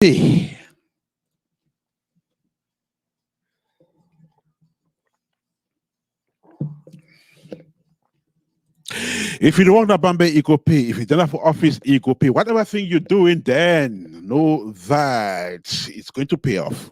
Hey, if you don't want a Bombay, you go pay. If you don't have office, you go pay. Whatever thing you're doing, then know that it's going to pay off.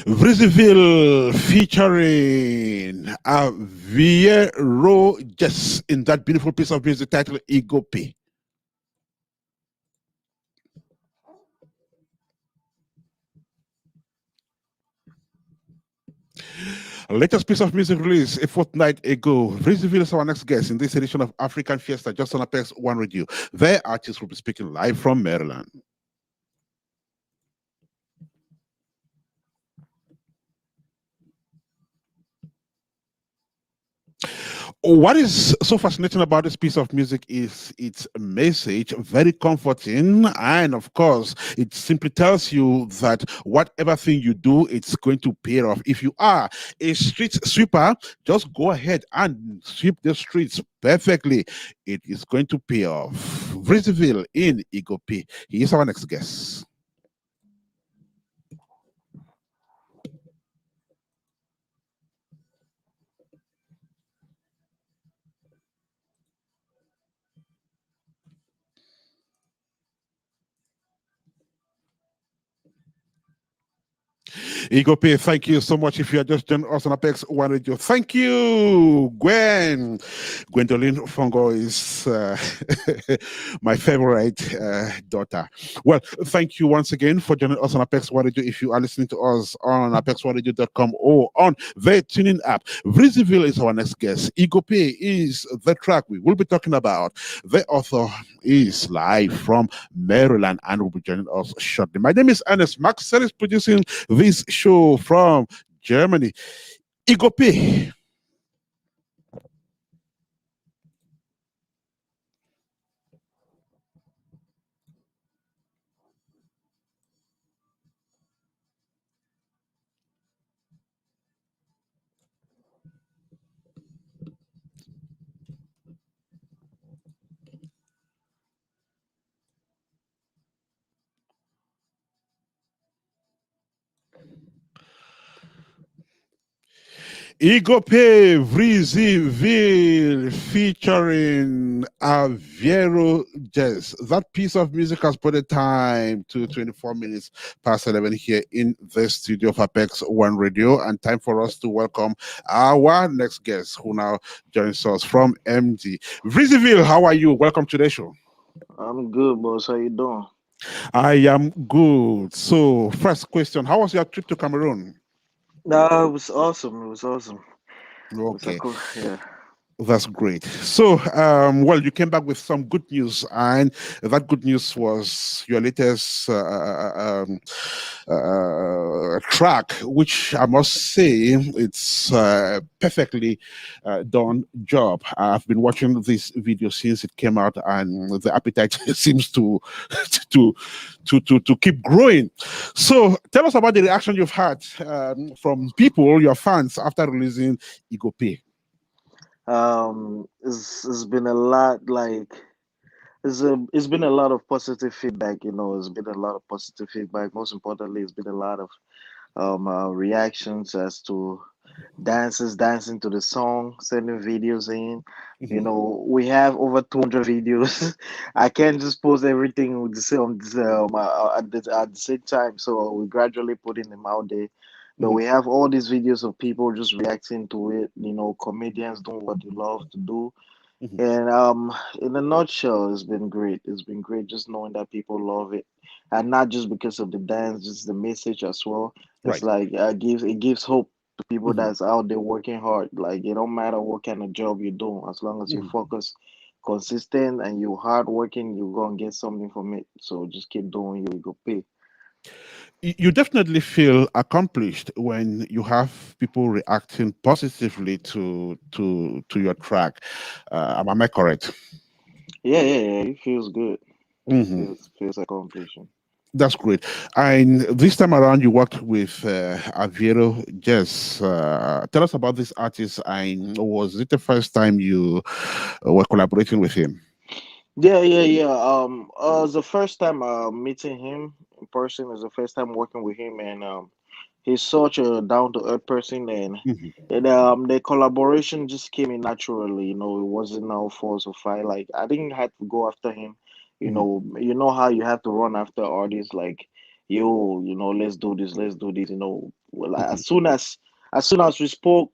Brisbane featuring Viero just in that beautiful piece of music titled Ego Pay. Latest piece of music released a fortnight ago. Brisbane is our next guest in this edition of African Fiesta, just on Apex One Radio. Their artist will be speaking live from Maryland. What is so fascinating about this piece of music is its message, very comforting, and of course, it simply tells you that whatever thing you do, it's going to pay off. If you are a street sweeper, just go ahead and sweep the streets perfectly. It is going to pay off. Brisbane in Igope. He is our next guest. Igope, thank you so much. If you are just joining us on Apex One Radio, thank you, Gwen. Gwendolyn Fongo is my favorite daughter. Well, thank you once again for joining us on Apex One Radio. If you are listening to us on apexoneradio.com or on the tuning app, Brisbane is our next guest. Igope is the track we will be talking about. The author is live from Maryland and will be joining us shortly. My name is Ernest. Maxwell is producing this show from Germany. Igope. Igope Vriziville featuring Aviero Jazz. That piece of music has put the time to 24 minutes past 11 here in the studio of Apex One Radio, and time for us to welcome our next guest who now joins us from MD. Vriziville, how are you? Welcome to the show. I'm good, boss. How you doing? I am good. So, first question, how was your trip to Cameroon? No, it was awesome. It was awesome. It was a Okay. cool, yeah. That's great. So, well, you came back with some good news, and that good news was your latest track, which I must say it's perfectly done job. I've been watching this video since it came out, and the appetite seems to to keep growing. So, tell us about the reaction you've had from people, your fans, after releasing Igope. It's been a lot like it's been a lot of positive feedback. It's been a lot of positive feedback. Most importantly, it's been a lot of reactions as to dancers dancing to the song, sending videos in. We have over 200 videos. I can't just post everything with the same at the same time. So we gradually putting them out there. But Mhm. we have all these videos of people just reacting to it. Comedians doing what they love to do. Mhm. And in a nutshell, it's been great. It's been great just knowing that people love it, and not just because of the dance, just the message as well. It's Right. like it gives hope to people Mhm. that's out there working hard. Like it don't matter what kind of job you do, as long as you Mhm. focus, consistent, and you hard working, you're gonna get something from it. So just keep doing you go pay. You definitely feel accomplished when you have people reacting positively to your track. Am I correct? Yeah, yeah, yeah. It feels good. Hmm. Feels accomplishing. That's great. And this time around, you worked with Aviero Jazz. Tell us about this artist. And was it the first time you were collaborating with him? Yeah. It's the first time meeting him in person. It's the first time working with him, and he's such a down to earth person, Mhm, and the collaboration just came in naturally. You know, it wasn't no force or fight. Like I didn't have to go after him. mhm, You know how you have to run after artists like, yo, let's do this, let's do this. Well, mhm, as soon as we spoke,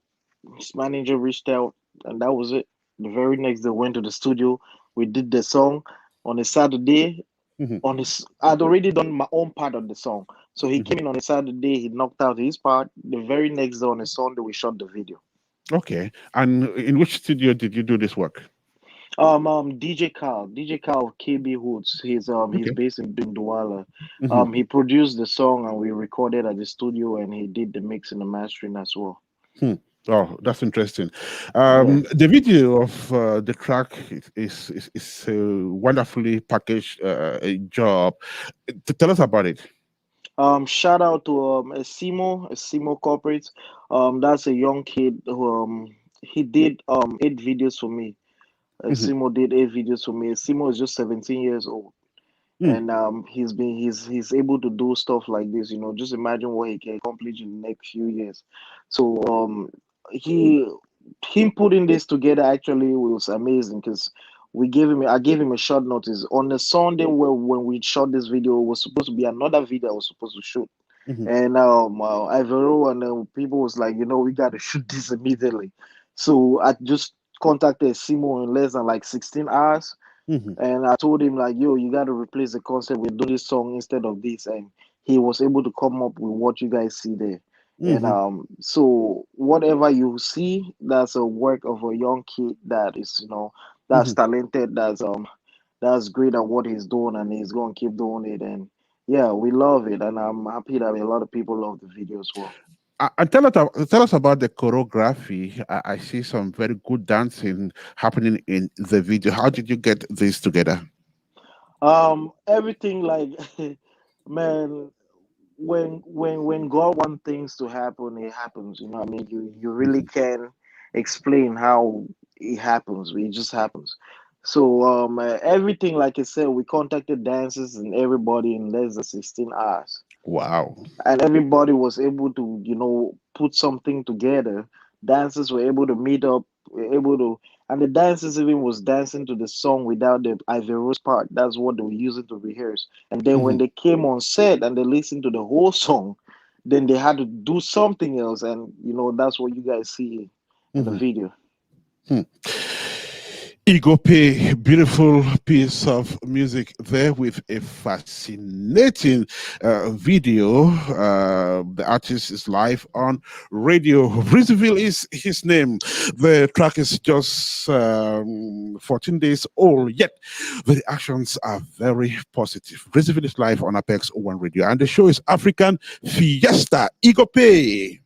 his manager reached out, and that was it. The very next day, went to the studio. We did the song on a Saturday. mhm, I'd already done my own part of the song, so he mhm. came in on a Saturday. He knocked out his part. The very next day on a Sunday, we shot the video. Okay. And in which studio did you do this work? DJ Cal KB Hoods. He's Okay. based in Douala. Mhm. He produced the song and we recorded at the studio, and he did the mix and the mastering as well. Hmm. Oh, that's interesting. Yeah. The video of the track is a wonderfully packaged job. Tell us about it. Shout out to Esimo Corporate. That's a young kid who he did 8 videos for me. Mhm, Esimo did 8 videos for me. Esimo is just 17 years old, mm, and he's able to do stuff like this. Just imagine what he can accomplish in the next few years. So he him putting this together actually was amazing because I gave him a short notice on a Sunday where when we shot this video. It was supposed to be another video I was supposed to shoot, mhm, and Ivero and people was like, we got to shoot this immediately. So I just contacted Simo in less than like 16 hours, mhm, and I told him like, yo, you got to replace the concept with do this song instead of this, and he was able to come up with what you guys see there. And mhm, so whatever you see, that's a work of a young kid that is, that's mhm. talented, that's great at what he's doing, and he's going to keep doing it. And yeah, we love it, and I'm happy that a lot of people love the video as well. And tell us about the choreography. I see some very good dancing happening in the video. How did you get this together? Everything like, man, when God wants things to happen, it happens. You know what I mean? You really Mhm, can explain how it happens. It just happens. So everything, like I said, we contacted dancers and everybody in less than 16 hours, wow. and everybody was able to put something together. Dancers were able to meet up, were able to, and the dancers even was dancing to the song without the Ivory's part. That's what they were using to rehearse. And then when Mhm, they came on set and they listened to the whole song, then they had to do something else, and that's what you guys see in the mhm. video. Hmm. Igope, beautiful piece of music there with a fascinating video. The artist is live on radio. Breezeville is his name. The track is just 14 days old, yet the reactions are very positive. Breezeville is live on Apex One Radio, and the show is African Fiesta. Igope.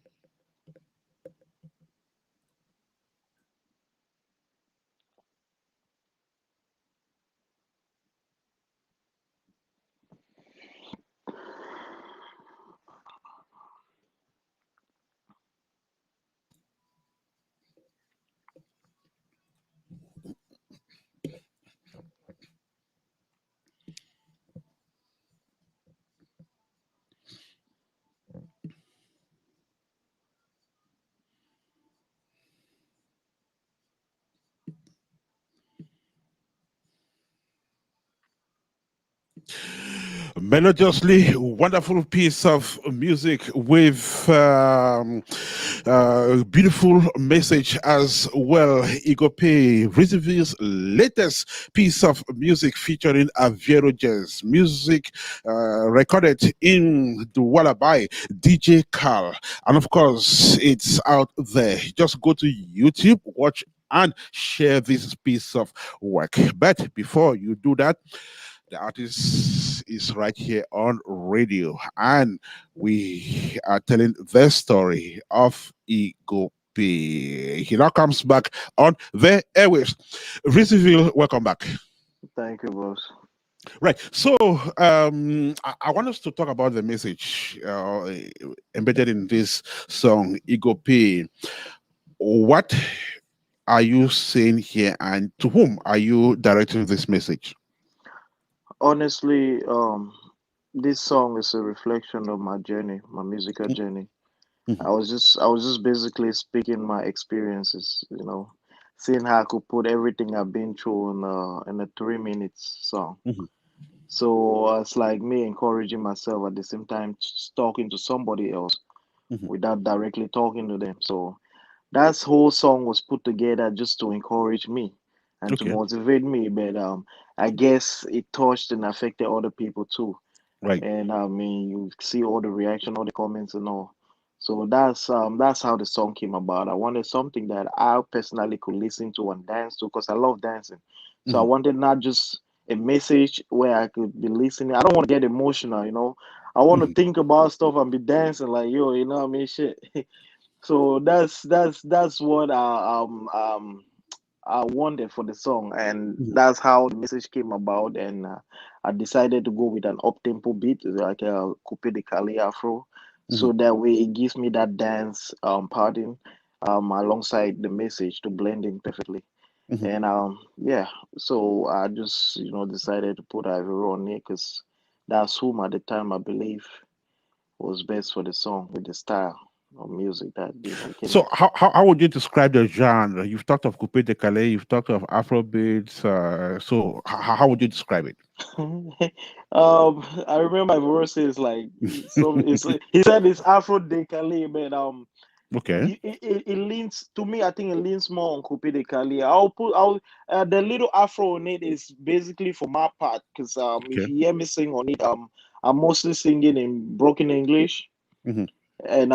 Melodiously wonderful piece of music with beautiful message as well. Igope Rizvi's latest piece of music featuring Aviero Jazz music recorded in Douala by DJ Carl, and of course it's out there. Just go to YouTube, watch and share this piece of work. But before you do that, the artist is right here on radio, and we are telling the story of Ego P. He now comes back on the airwaves. Rizville, welcome back. Thank you, boss. Right. So I want us to talk about the message embedded in this song, Ego P. What are you saying here, and to whom are you directing this message? Honestly, this song is a reflection of my journey, my musical journey. Mhm, I was just basically speaking my experiences, seeing how I could put everything I've been through in a 3 minutes song. mhm, So it's like me encouraging myself at the same time talking to somebody else mhm. without directly talking to them. So that whole song was put together just to encourage me and to Okay. motivate me. But I guess it touched and affected other people too. Right. And I mean, you see all the reaction, all the comments, and all. So that's how the song came about. I wanted something that I personally could listen to and dance to because I love dancing. So I Mhm, wanted not just a message where I could be listening. I don't want to get emotional, you know. I want to mhm, think about stuff and be dancing like yo, you know what I mean? Shit. So that's what I wanted for the song, and mhm, that's how the message came about. And I decided to go with an up-tempo beat, like a coupe de Cali Afro, mhm, so that way it gives me that dance parting alongside the message to blend in perfectly. mhm. And yeah, so I just decided to put Ivero on it because that's whom at the time I believe was best for the song with the style of music that we came So with. how would you describe the genre? You've talked of Coupé de Calais, you've talked of Afrobeats. So how would you describe it? I remember my verse is like some. It's he said it's Afro Decale, but Okay. it leans to me. I think it leans more on Coupe de Cali. I'll the little Afro on it is basically for my part because if Okay. you hear me sing on it, I'm mostly singing in broken English Hmm. and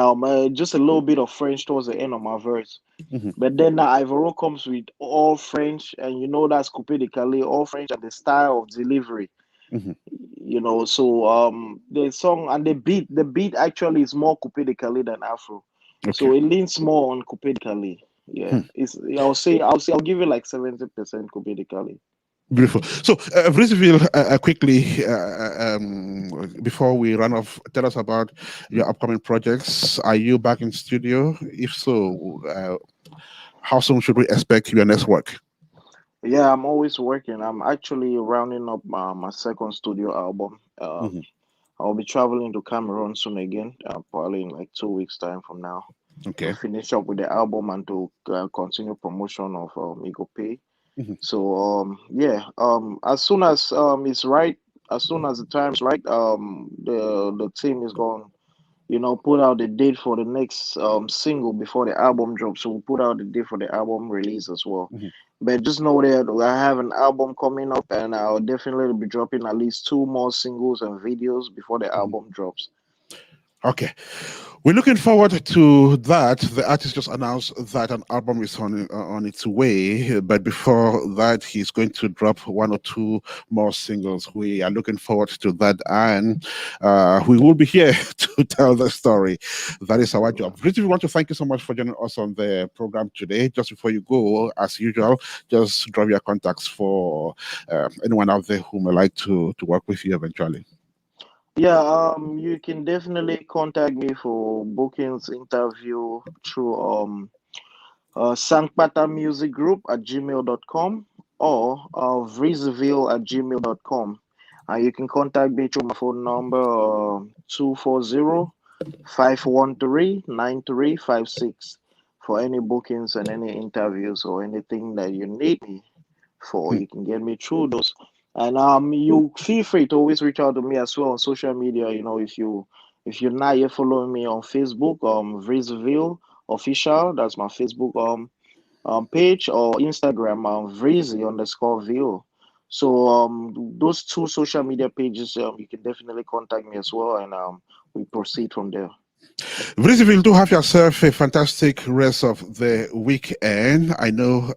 just a little bit of French towards the end of my verse. Hmm. But then now Ivoro comes with all French, and that's Coupe de Cali, all French, and the style of delivery. Hmm. So the song and the beat actually is more Coupe de Cali than Afro. Okay. So it leans more on Coupe de Cali. Yeah. Hmm. I'll give it like 70% Coupe de Cali. Beautiful. So, Brisbane, quickly, before we run off, tell us about your upcoming projects. Are you back in studio? If so, how soon should we expect your next work? Yeah, I'm always working. I'm actually rounding up my second studio album. Hmm. I'll be traveling to Cameroon soon again, probably in like 2 weeks time from now, to Okay. finish up with the album and to continue promotion of Ego Pay. Hmm. So yeah, as soon as it's right, as soon as the time's right, the team is going, put out the date for the next single before the album drops. So we'll put out the date for the album release as well. Hmm. But just know that I have an album coming up, and I'll definitely be dropping at least two more singles and videos before the Hmm. album drops. Okay. We're looking forward to that. The artist just announced that an album is on its way, but before that, he's going to drop one or two more singles. We are looking forward to that, and we will be here to tell the story. That is our Yeah. job. Richard, we want to thank you so much for joining us on the program today. Just before you go, as usual, just drop your contacts for anyone out there who may like to work with you eventually. Yeah, you can definitely contact me for bookings, interview through Sankpata Music Group at gmail.com or Vreeseville at gmail.com. You can contact me through my phone number 240 for any bookings and any interviews or anything that you need me for. Hmm. You can get me through those. And you feel free to always reach out to me as well on social media. If you're not yet following me on Facebook, Vreeseville official, that's my Facebook page, or Instagram, Vreezy_Vio. So those two social media pages, you can definitely contact me as well, and we proceed from there. Brisbane, do have yourself a fantastic rest of the weekend. I know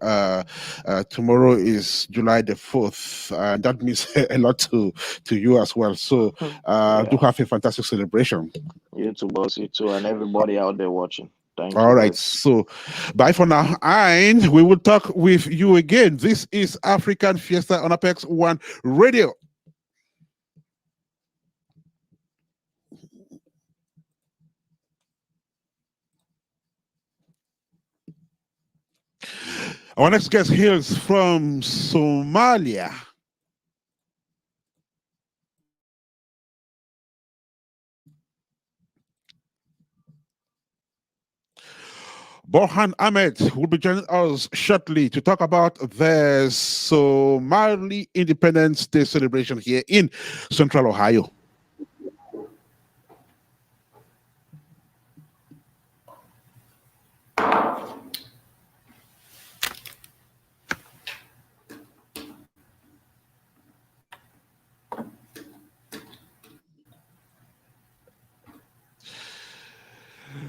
tomorrow is July the 4th, and that means a lot to you as well. So do Yeah, have a fantastic celebration. you too, boss. You too, and everybody out there watching. Thank you, All right. guys. So bye for now. And we will talk with you again. This is African Fiesta on Apex One Radio. Our next guest hails from Somalia. Borhan Ahmed will be joining us shortly to talk about the Somali Independence Day celebration here in Central Ohio.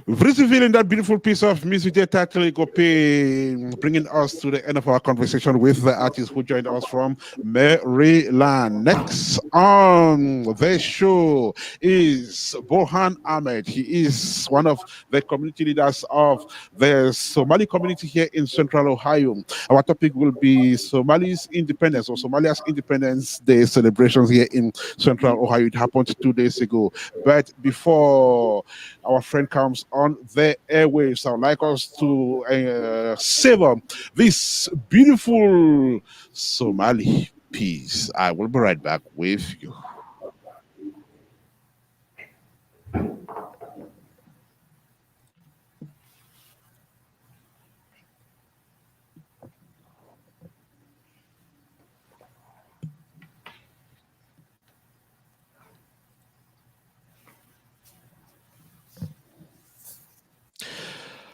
Revealing that beautiful piece of music there, titled Gope, bringing us to the end of our conversation with the artist who joined us from Maryland. Next on the show is Borhan Ahmed. He is one of the community leaders of the Somali community here in Central Ohio. Our topic will be Somali's independence or Somalia's Independence Day celebrations here in Central Ohio. It happened 2 days ago. But before our friend comes on the airwaves, I would like us to savor this beautiful Somali piece. I will be right back with you.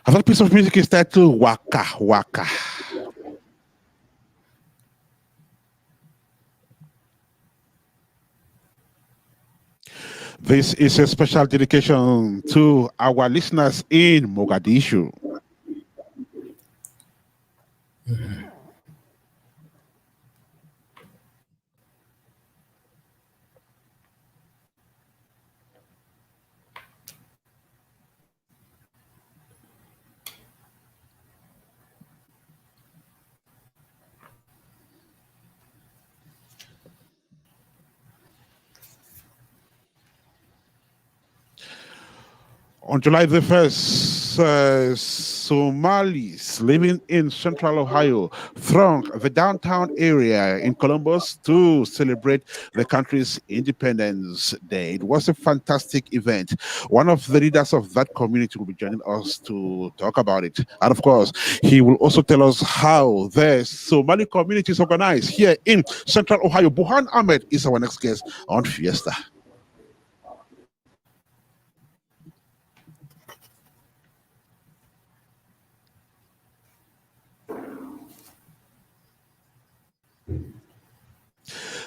Another piece of music is titled Waka Waka. This is a special dedication to our listeners in Mogadishu. On July the 1st, Somalis living in Central Ohio thronged the downtown area in Columbus to celebrate the country's Independence Day. It was a fantastic event. One of the leaders of that community will be joining us to talk about it. And of course, he will also tell us how the Somali community is organized here in Central Ohio. Buhan Ahmed is our next guest on Fiesta.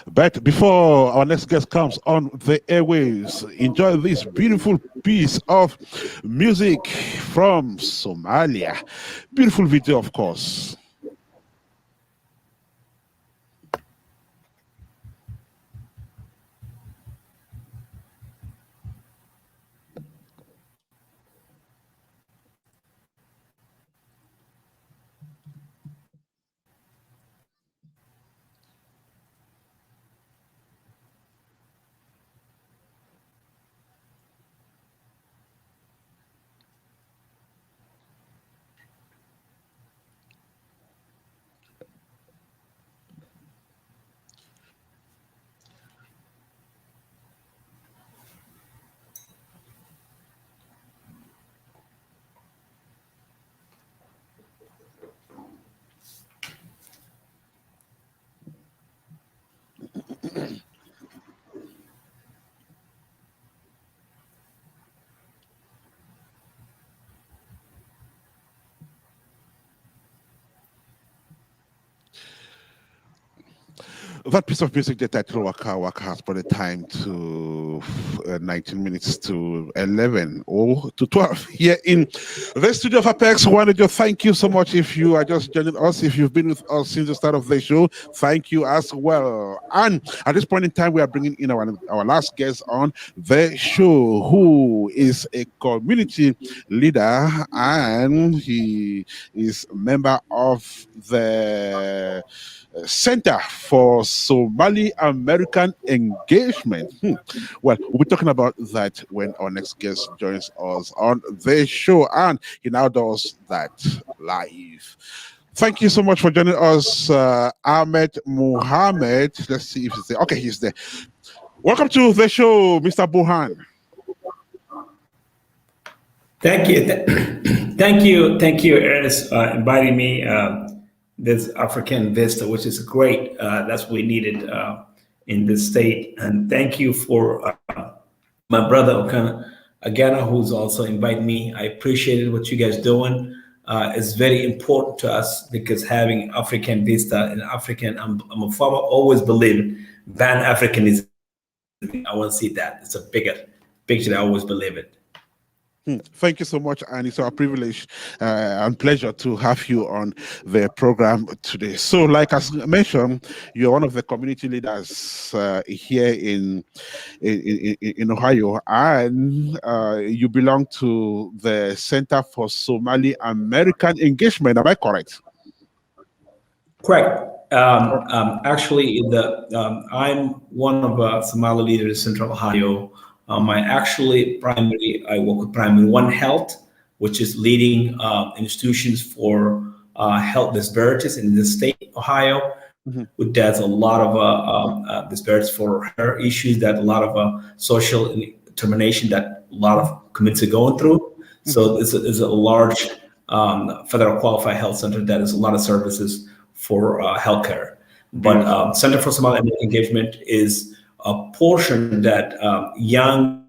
But before our next guest comes on the airwaves, enjoy this beautiful piece of music from Somalia. Beautiful video, of course. That piece of music, the title Waka Waka, has brought the time to 19 minutes to 11 or to 12 here in the studio of Apex. Wanted to thank you so much. If you are just joining us, if you've been with us since the start of the show, thank you as well. And at this point in time, we are bringing in our last guest on the show, who is a community leader, and he is a member of the Center for Somali American Engagement. Well, we'll be talking about that when our next guest joins us on the show, and he now does that live. Thank you so much for joining us, Ahmed Muhammad. Let's see if he's there. Okay, he's there. Welcome to the show, Mr. Buhan. Thank you, thank you, Ernest, inviting me. This African Vista, which is great. That's what we needed in this state. And thank you for my brother Okana Agana, who's also invited me. I appreciated what you guys doing. It's very important to us because having African Vista and African, I'm a farmer, always believe Pan Africanism. I want to see that. It's a bigger picture. I always believe it. Thank you so much, and it's our privilege and pleasure to have you on the program today. So, like I mentioned, you're one of the community leaders here in Ohio, and you belong to the Center for Somali American Engagement. Am I correct? Correct. Actually, I'm one of Somali leaders in Central Ohio. I work with Primary One Health, which is leading institutions for health disparities in the state, Ohio, which does a lot of disparities for her issues, that a lot of social determination that a lot of communities are going through. So it's a large federal qualified health center that is a lot of services for healthcare. But Center for Somali American Engagement is a portion that Young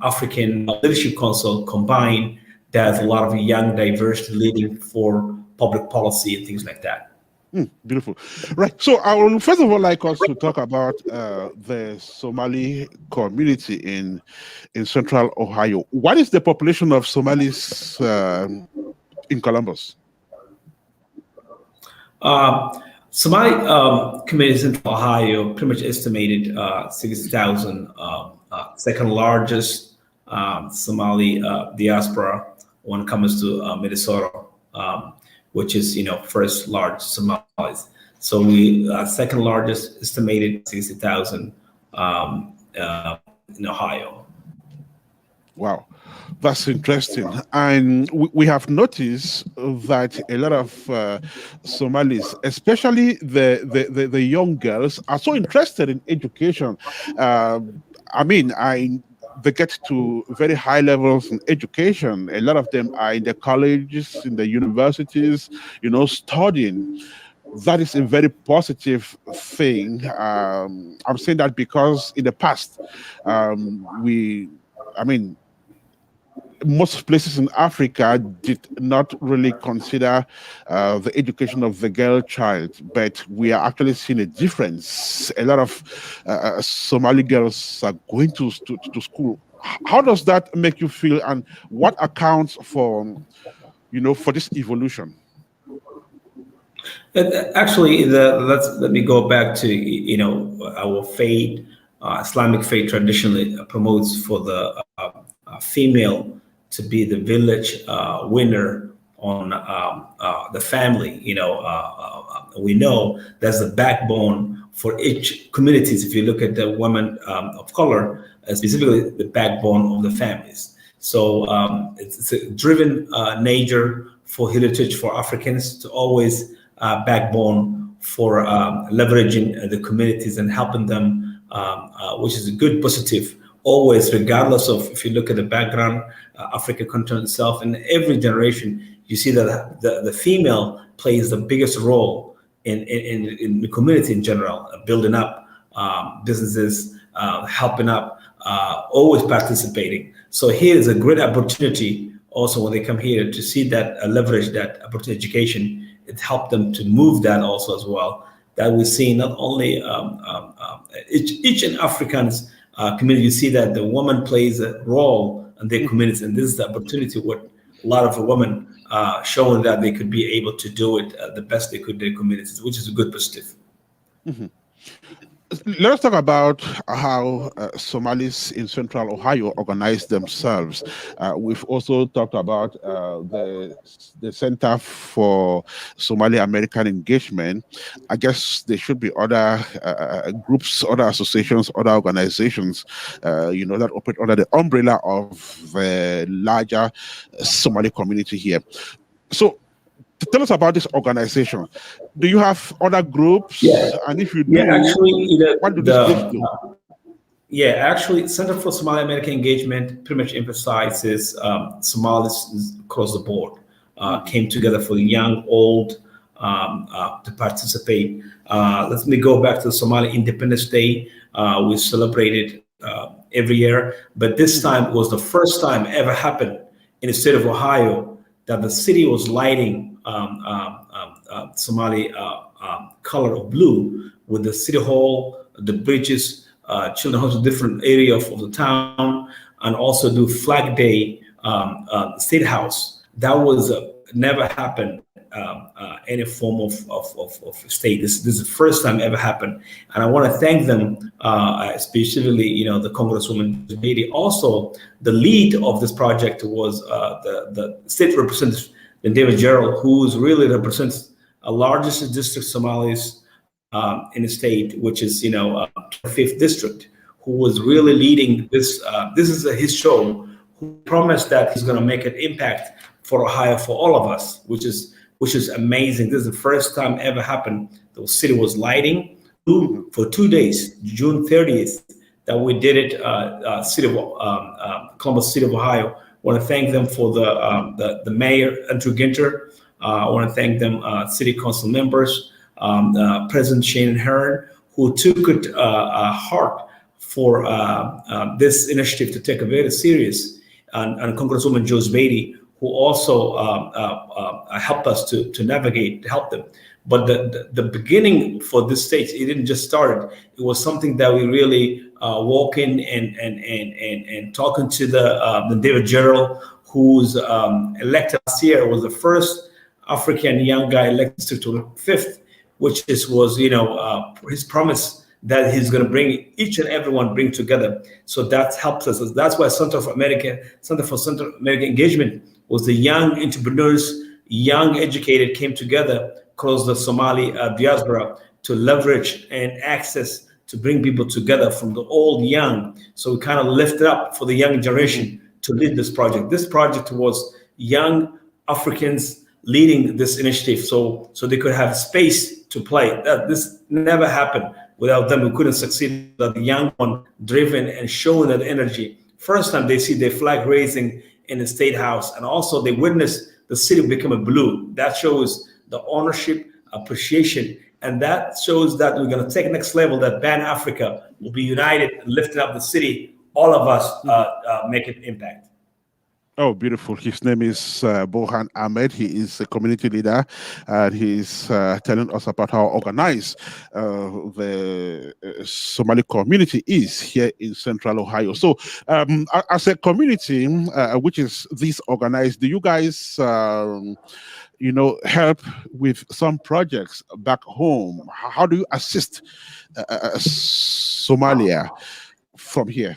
African Leadership Council combined does a lot of young, diverse leading for public policy and things like that. Beautiful. Right. So I will first of all like us to talk about the Somali community in Central Ohio. What is the population of Somalis in Columbus? Somali communities in Ohio pretty much estimated 60,000. Second largest Somali diaspora when it comes to Minnesota, which is first large Somalis. So we second largest estimated 60,000 in Ohio. Wow. That's interesting. And we have noticed that a lot of Somalis, especially the young girls, are so interested in education. They get to very high levels in education. A lot of them are in the colleges, in the universities, studying. That is a very positive thing. I'm saying that because in the past, most places in Africa did not really consider the education of the girl child, but we are actually seeing a difference. A lot of Somali girls are going to school. How does that make you feel, and what accounts for this evolution? Actually, let me go back to our faith. Islamic faith traditionally promotes for the female to be the village winner on the family. We know that's the backbone for each communities. If you look at the women of color, specifically the backbone of the families. So it's a driven nature for heritage for Africans to always backbone for leveraging the communities and helping them, which is a good positive. Always, regardless of if you look at the background, African continent itself, in every generation, you see that the female plays the biggest role in the community in general, building up businesses, helping up, always participating. So here is a great opportunity also when they come here to see that leverage that opportunity education. It helped them to move that also as well. That we see not only each and Africans community, you see that the woman plays a role in their communities, and this is the opportunity with a lot of women showing that they could be able to do it the best they could in their communities, which is a good positive. Mm-hmm. Let's talk about how Somalis in Central Ohio organize themselves. We've also talked about the Center for Somali American Engagement. I guess there should be other groups, other associations, other organizations, that operate under the umbrella of the larger Somali community here. So, Tell us about this organization. Do you have other Yeah, groups? And if you yeah. do, Actually, what do these groups do? yeah, actually, Center for Somali American Engagement pretty much emphasizes Somalis across the board came together for young, old to participate. Let me go back to the Somali Independence Day. We celebrated every year, but this time was the first time ever happened in the state of Ohio that the city was lighting Somali color of blue with the city hall, the bridges, children homes, different area of the town, and also do Flag Day state house. That was never happened any form of state. This is the first time ever happened, and I want to thank them, especially the Congresswoman Beatty. Also, the lead of this project was the state representative, David Gerald, who really represents a largest district Somalis in the state, which is 5th district, who was really leading this. This is his show. Who promised that he's going to make an impact for Ohio for all of us, which is amazing. This is the first time ever happened. The city was lighting for 2 days, June 30th, that we did it. City of Columbus, City of Ohio. I want to thank them for the mayor Andrew Ginter. I want to thank them, city council members, President Shannon Hearn, who took it hard for this initiative to take a very serious, and Congresswoman Joyce Beatty, who also helped us to navigate, to help them. But the beginning for this state, it didn't just start. It was something that we really walk in and talking to the David Gerald, who's elected last year, was the first African young guy elected to the 5th, which was his promise that he's going to bring each and everyone bring together. So that helps us. That's why Center for Central American Engagement was the young entrepreneurs, young educated came together across the Somali diaspora to leverage and access to bring people together from the old young. So we kind of lifted up for the young generation to lead this project. This project was young Africans leading this initiative, so they could have space to play. This never happened without them. We couldn't succeed. That the young one driven and showing that energy. First time they see their flag raising in the state house, and also they witness the city become a blue. That shows the ownership, appreciation, and that shows that we're going to take next level. That Pan Africa will be united and lifting up the city. All of us make an impact. Oh, beautiful. His name is Bohan Ahmed. He is a community leader, and he's telling us about how organized the Somali community is here in Central Ohio. So, as a community, which is this organized, do you guys, help with some projects back home? How do you assist Somalia from here?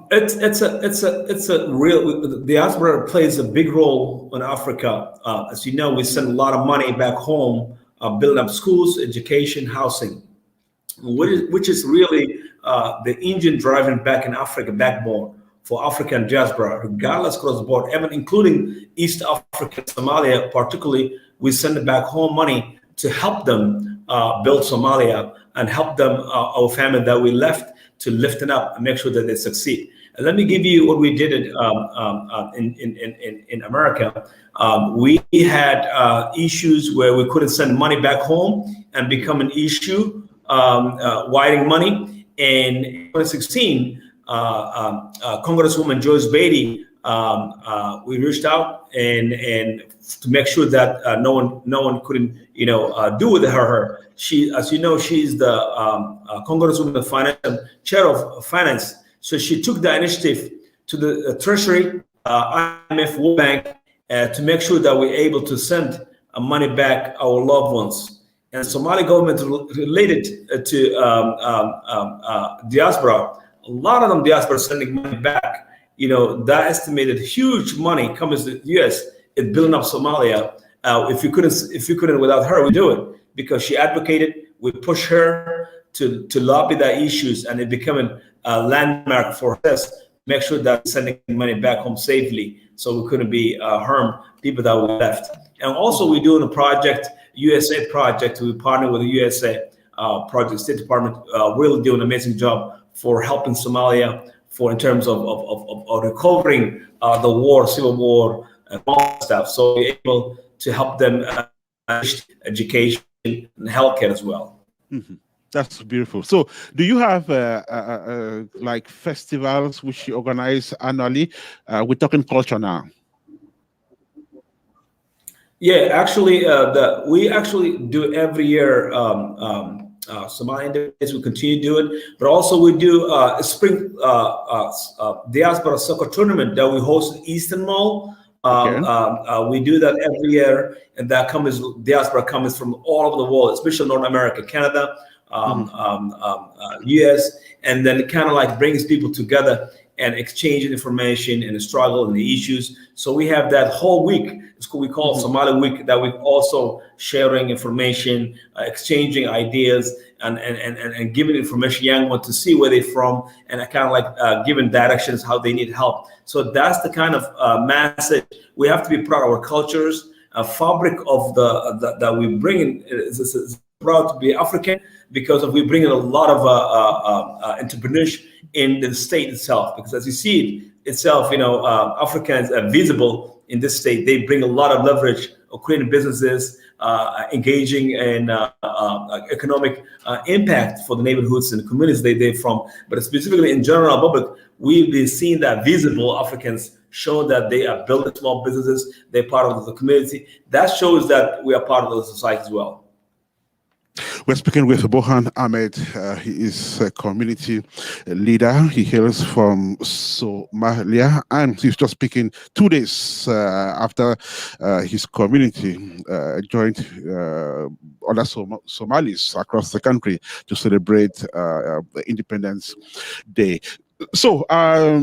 It's a real. The diaspora plays a big role in Africa. As you know, we send a lot of money back home, building up schools, education, housing, which is really the engine driving back in Africa, backbone for African diaspora, regardless across the board, even including East Africa, Somalia, particularly. We send back home money to help them build Somalia and help them, our family that we left, to lift it up and make sure that they succeed. And let me give you what we did in America. We had issues where we couldn't send money back home and become an issue, wiring money. And in 2016, Congresswoman Joyce Beatty, we reached out and to make sure that no one couldn't do with her. She, as you know, she's the Congresswoman Finance Chair of Finance. So she took the initiative to the Treasury, IMF, World Bank, to make sure that we're able to send money back our loved ones. And Somali government related to diaspora, a lot of them diaspora sending money back. That estimated huge money comes to the U.S. in building up Somalia. If you couldn't without her, we do it because she advocated. We push her to lobby the issues, and it becoming a landmark for us. Make sure that sending money back home safely. so we couldn't be harm people that we left. And also we're doing a project, USA project. We partner with the USA project, State Department, really doing an amazing job for helping Somalia for in terms of recovering the war, civil war, and all that stuff. So we're able to help them education and healthcare as well. Mhm. That's beautiful. So, do you have like festivals which you organize annually? We're talking culture now. Yeah, actually, we actually do every year. Somali Days, we continue to do it, but also we do a spring diaspora soccer tournament that we host in Eastern Mall. Okay. We do that every year, and that comes diaspora comes from all over the world, especially North America, Canada, US, and then it kind of like brings people together and exchanging information and the struggle and the issues. So we have that whole week. It's what we call Somali Week, that we also sharing information, exchanging ideas, and giving information young ones to see where they're from, and kind of like giving directions how they need help. So that's the kind of message. We have to be proud of our cultures, a fabric of the that we bring in is proud to be African because we bring in a lot of entrepreneurs in the state itself. Because as you see it itself, Africans are visible in this state. They bring a lot of leverage of creating businesses, engaging in economic impact for the neighborhoods and the communities they're from. But specifically in general public, we've been seeing that visible Africans show that they are building small businesses, they're part of the community. That shows that we are part of the society as well. We're speaking with Bohan Ahmed. He is a community leader. He hails from Somalia, and he's just speaking 2 days after his community joined other Somalis across the country to celebrate the Independence Day. So I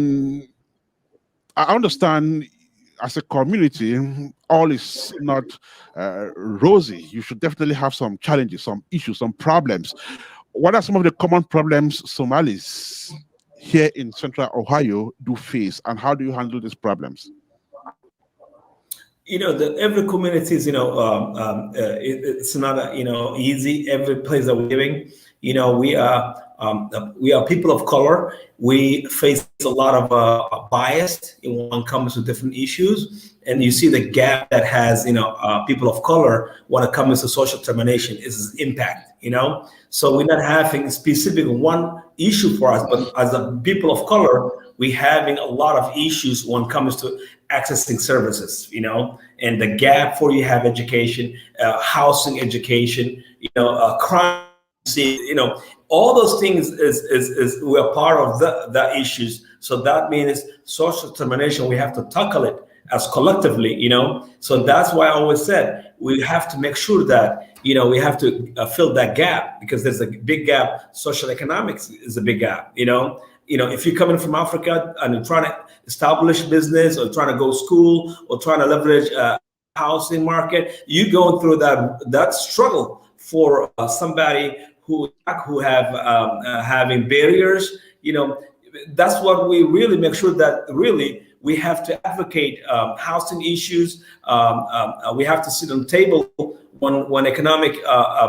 understand as a community, all is not rosy. You should definitely have some challenges, some issues, some problems. What are some of the common problems Somalis here in Central Ohio do face, and how do you handle these problems? Every community is, it's not, easy. Every place that we're living, we are people of color. We face a lot of bias when it comes to different issues, and you see the gap that has, people of color when it comes to social determination is impact. So we're not having specific one issue for us, but as a people of color, we having a lot of issues when it comes to accessing services, and the gap for you have education, housing, education, crime. All those things is we are part of the issues. So that means social determination. We have to tackle it as collectively. So that's why I always said we have to make sure that we have to fill that gap, because there's a big gap. Social economics is a big gap. If you're coming from Africa and you're trying to establish business or trying to go to school or trying to leverage housing market, you're going through that struggle for somebody who have having barriers. That's what we really make sure that really we have to advocate housing issues. We have to sit on the table when economic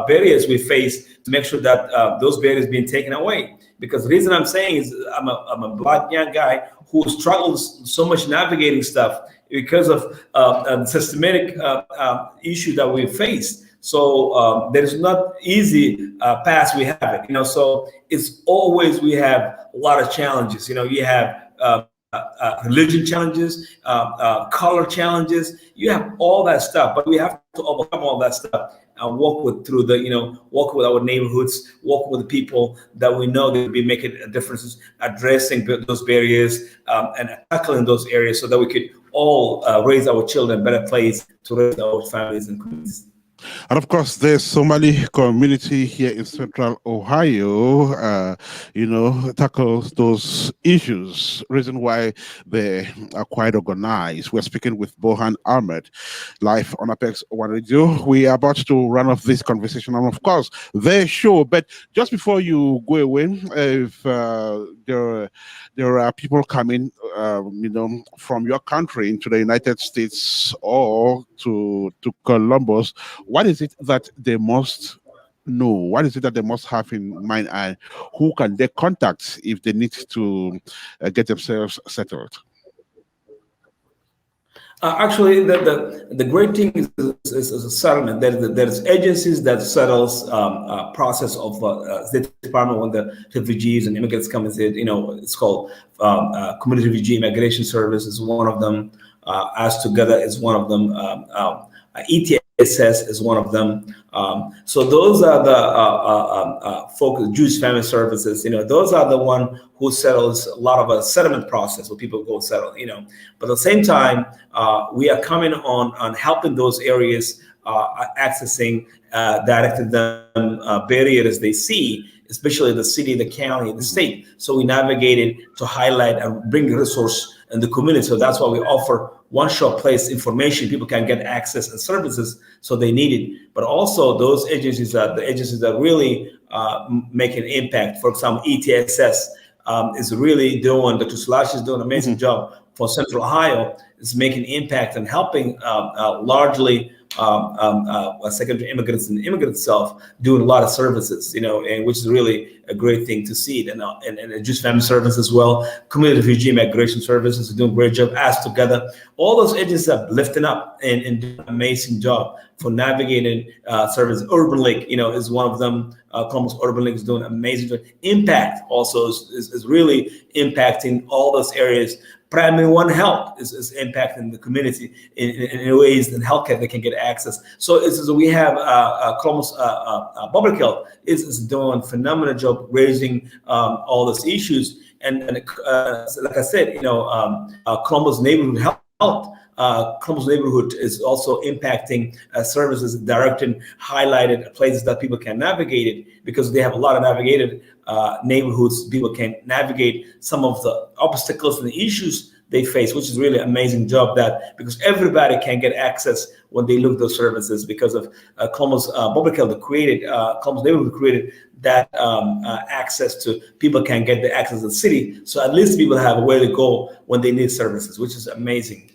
barriers we face to make sure that those barriers being taken away. Because the reason I'm saying is I'm a Black young guy who struggles so much navigating stuff because of systematic issue that we face. So there is not easy path we have it. So it's always we have a lot of challenges. You have religion challenges, color challenges. You have all that stuff, but we have to overcome all that stuff and walk with our neighborhoods, walk with the people that we know that will be making a difference, addressing those barriers and tackling those areas, so that we could all raise our children in a better place to raise our families and communities. And of course, the Somali community here in Central Ohio, tackles those issues, reason why they are quite organized. We're speaking with Bohan Ahmed, live on Apex One Radio. We are about to run off this conversation, and of course, their show. But just before you go away, if there are people coming from your country into the United States or to Columbus, what is it that they must know? What is it that they must have in mind, and who can they contact if they need to get themselves settled? Actually, the great thing is a settlement. There's agencies that settles process of State Department when the refugees and immigrants come and say, it's called Community Refugee Immigration Service is one of them. As Together is one of them. ETSS is one of them. So those are the focus. Jewish Family Services. Those are the one who settles a lot of a settlement process where people go settle. But at the same time, we are coming on helping those areas accessing, directing them barriers they see, especially the city, the county, the state. So we navigated to highlight and bring resource in the community. So that's why we offer one-shop place information. People can get access and services so they need it. But also those agencies are the agencies that really make an impact. For example, ETSS is really doing, Dr. Slash is doing an amazing job for Central Ohio, is making impact and helping largely secondary immigrants and the immigrant itself doing a lot of services, and which is really a great thing to see. And Jewish Family Service as well, Community Refugee Migration Services are doing a great job. As Together, all those agencies are lifting up and doing an amazing job for navigating service. Urban Link, is one of them. Columbus Urban Link is doing amazing job. Impact also is really impacting all those areas. Primary One Health is impacting the community in ways that healthcare they can get access. So we have Columbus Public Health is doing a phenomenal job raising all those issues. And like I said, Columbus Neighborhood Health. Columbus Neighborhood is also impacting services, directing, highlighted places that people can navigate it, because they have a lot of navigated neighborhoods. People can navigate some of the obstacles and the issues they face, which is really amazing job because everybody can get access when they look those services because of Columbus Public Health created, Columbus Neighborhood created that access to people can get the access to the city. So at least people have a way to go when they need services, which is amazing.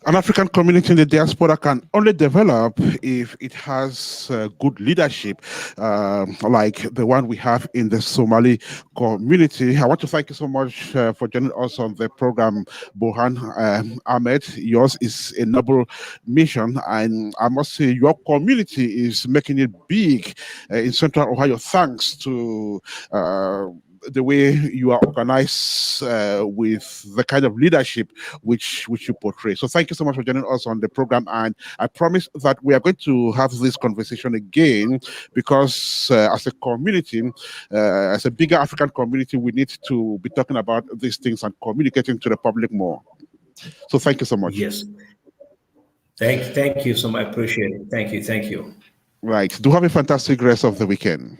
An African community in the diaspora can only develop if it has good leadership, like the one we have in the Somali community. I want to thank you so much for joining us on the program, Burhan Ahmed. Yours is a noble mission, and I must say your community is making it big in Central Ohio, thanks to the way you are organized with the kind of leadership which you portray. So thank you so much for joining us on the program, and I promise that we are going to have this conversation again, because as a community, as a bigger African community, we need to be talking about these things and communicating to the public more. So thank you so much. Yes. Thank you so much. I appreciate it. Thank you. Right. Do have a fantastic rest of the weekend.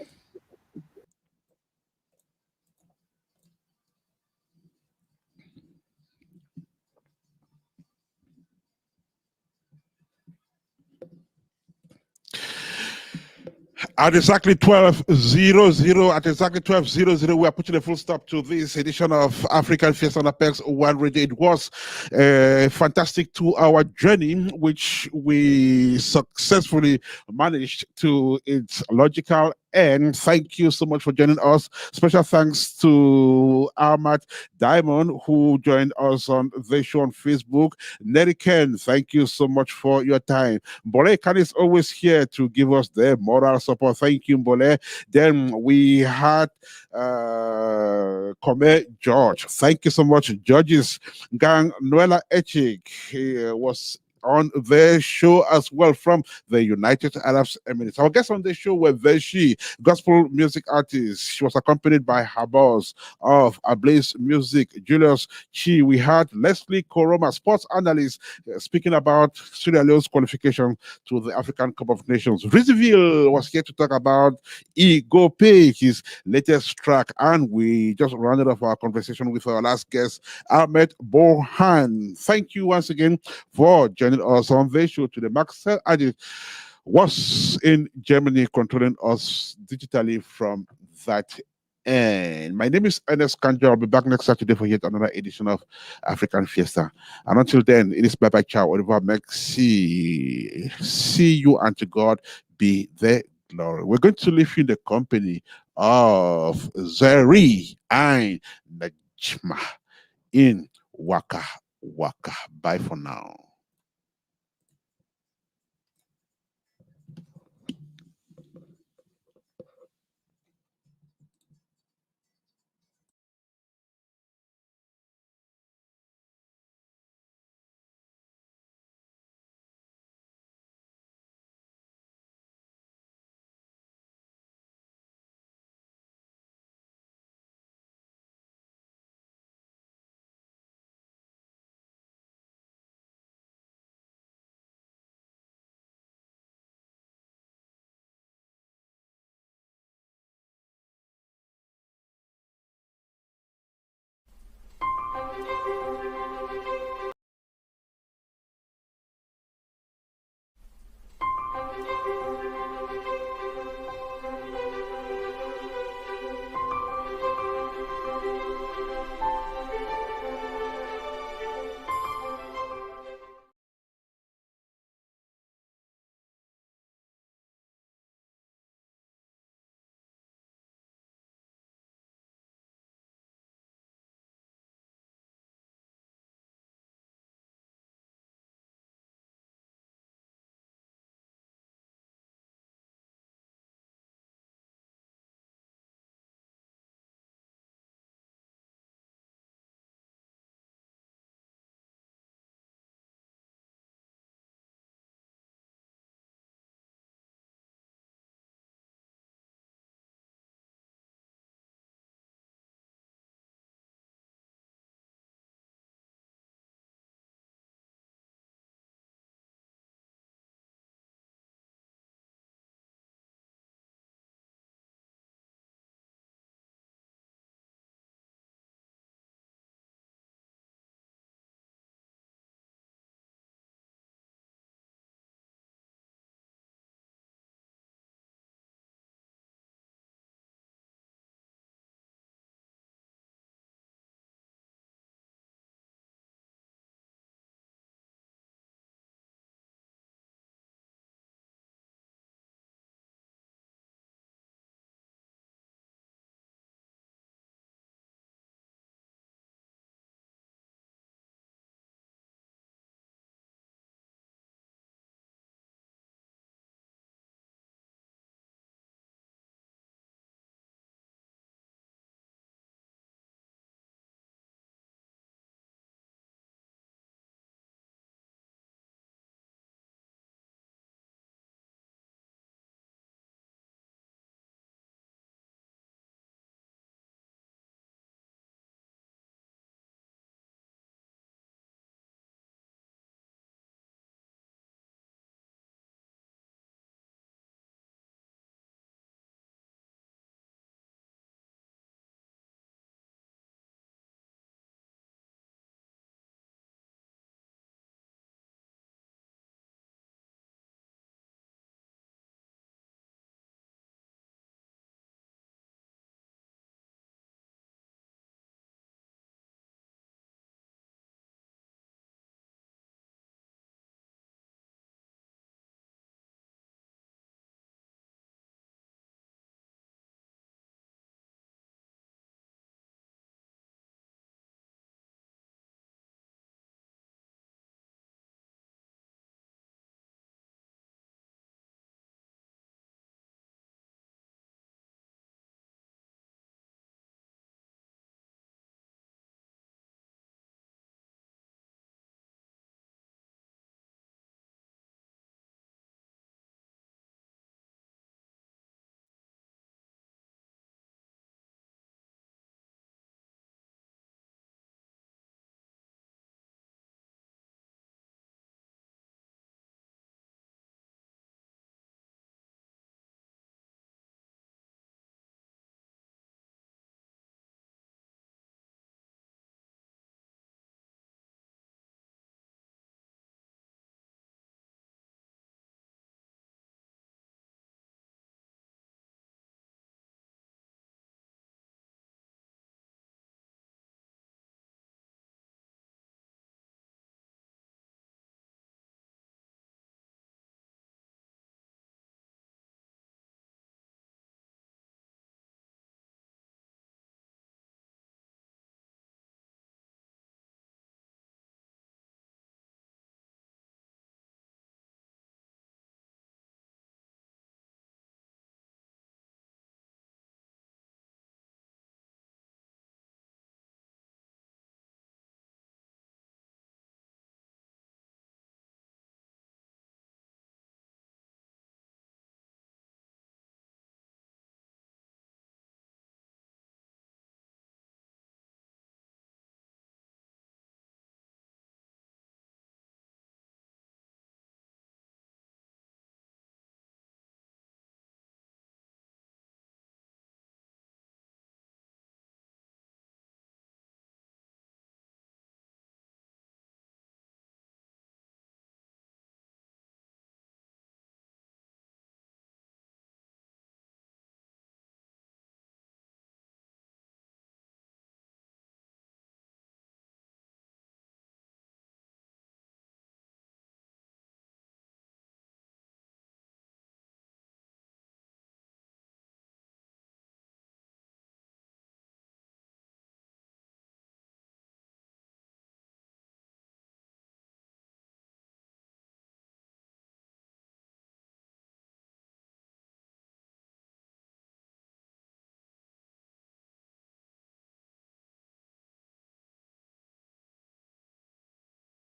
At exactly 12:00, at exactly 12:00, we are putting a full stop to this edition of African Fiesta on Apex One Radio. It was a fantastic 2-hour journey, which we successfully managed to its logical end. Thank you so much for joining us. Special thanks to Ahmad Diamond, who joined us on the show on Facebook. Neri Ken, thank you so much for your time. Mbole Khan is always here to give us the moral support. Thank you, Mbole. Then we had Kome George. Thank you so much, Georges. Gang Noela Echik was on the show as well from the United Arab Emirates. Our guests on the show were Veshi, gospel music artist. She was accompanied by her boss of Ablaze Music, Julius Chi. We had Leslie Koroma, sports analyst, speaking about Sierra Leone's qualification to the African Cup of Nations. Rizville was here to talk about Ego Pay, his latest track. And we just rounded off our conversation with our last guest, Ahmed Borhan. Thank you once again for joining us on the show today. Marcel Adi was in Germany controlling us digitally from that And my name is Ernest Kanjo. I'll be back next Saturday for yet another edition of African Fiesta. And until then, it is bye bye, ciao, au revoir, merci. See you, and to God be the glory. We're going to leave you in the company of Zeri and Najma in Waka Waka. Bye for now.